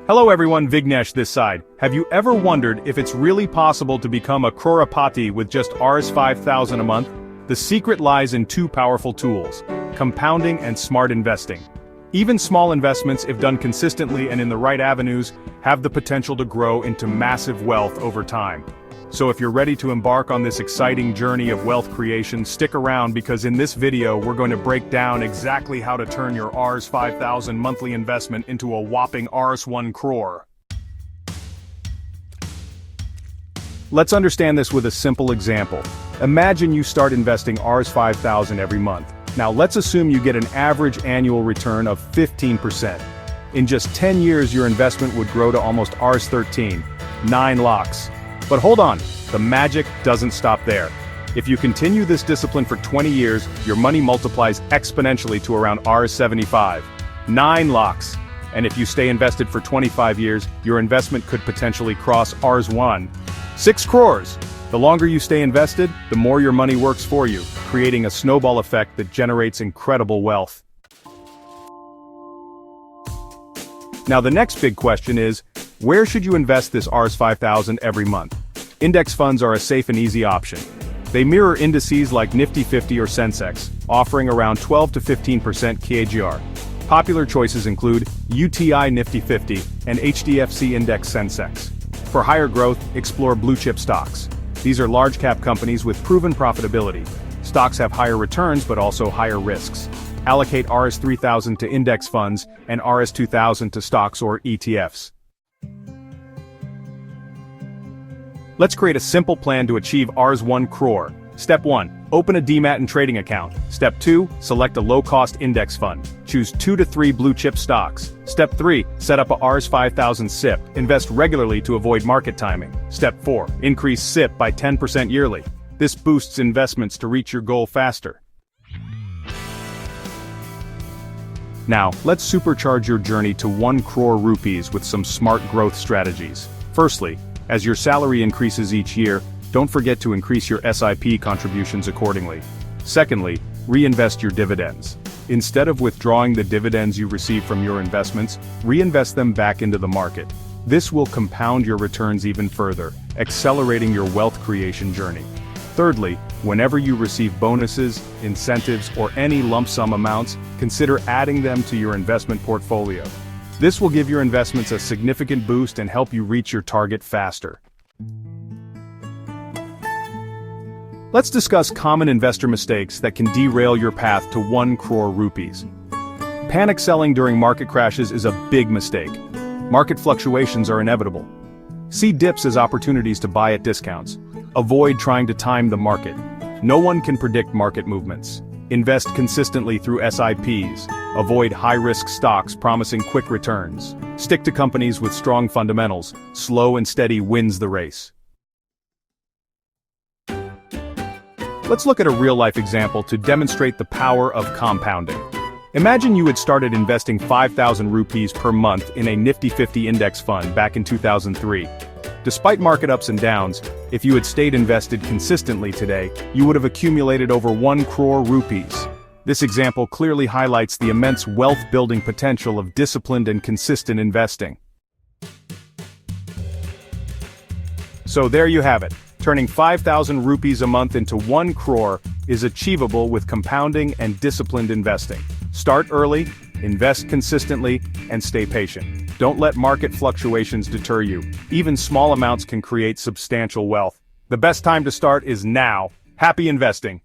Hello everyone, Vignesh this side. Have you ever wondered if it's really possible to become a crorepati with just Rs 5,000 a month? The secret lies in two powerful tools: compounding and smart investing. Even small investments, if done consistently and in the right avenues, have the potential to grow into massive wealth over time. So if you're ready to embark on this exciting journey of wealth creation, stick around because in this video we're going to break down exactly how to turn your Rs 5,000 monthly investment into a whopping Rs 1 crore. Let's understand this with a simple example. Imagine you start investing Rs 5,000 every month. Now let's assume you get an average annual return of 15%. In just 10 years your investment would grow to almost Rs 13, 9 lakhs. But hold on, the magic doesn't stop there. If you continue this discipline for 20 years, your money multiplies exponentially to around Rs 75, 9 lakhs. And if you stay invested for 25 years, your investment could potentially cross Rs 1, 6 crores. The longer you stay invested, the more your money works for you, creating a snowball effect that generates incredible wealth. Now the next big question is, where should you invest this Rs 5,000 every month? Index funds are a safe and easy option. They mirror indices like Nifty 50 or Sensex, offering around 12 to 15% KGR. Popular choices include UTI Nifty 50 and HDFC Index Sensex. For higher growth, explore blue-chip stocks. These are large-cap companies with proven profitability. Stocks have higher returns but also higher risks. Allocate Rs 3,000 to index funds and Rs 2,000 to stocks or ETFs. Let's create a simple plan to achieve Rs 1 crore. Step 1. Open a demat and trading account. Step 2. Select a low-cost index fund. Choose 2 to 3 blue-chip stocks. Step 3. Set up a Rs 5,000 SIP. Invest regularly to avoid market timing. Step 4. Increase SIP by 10% yearly. This boosts investments to reach your goal faster. Now, let's supercharge your journey to 1 crore rupees with some smart growth strategies. Firstly, as your salary increases each year, don't forget to increase your SIP contributions accordingly. Secondly, reinvest your dividends. Instead of withdrawing the dividends you receive from your investments, reinvest them back into the market. This will compound your returns even further, accelerating your wealth creation journey. Thirdly, whenever you receive bonuses, incentives, or any lump sum amounts, consider adding them to your investment portfolio. This will give your investments a significant boost and help you reach your target faster. Let's discuss common investor mistakes that can derail your path to 1 crore rupees. Panic selling during market crashes is a big mistake. Market fluctuations are inevitable. See dips as opportunities to buy at discounts. Avoid trying to time the market. No one can predict market movements. Invest consistently through SIPs. Avoid high-risk stocks promising quick returns. Stick to companies with strong fundamentals. Slow and steady wins the race. Let's look at a real-life example to demonstrate the power of compounding. Imagine you had started investing 5,000 rupees per month in a Nifty 50 index fund back in 2003. Despite market ups and downs, if you had stayed invested consistently today, you would have accumulated over 1 crore rupees. This example clearly highlights the immense wealth-building potential of disciplined and consistent investing. So there you have it. Turning 5,000 rupees a month into 1 crore is achievable with compounding and disciplined investing. Start early, invest consistently, and stay patient. Don't let market fluctuations deter you. Even small amounts can create substantial wealth. The best time to start is now. Happy investing!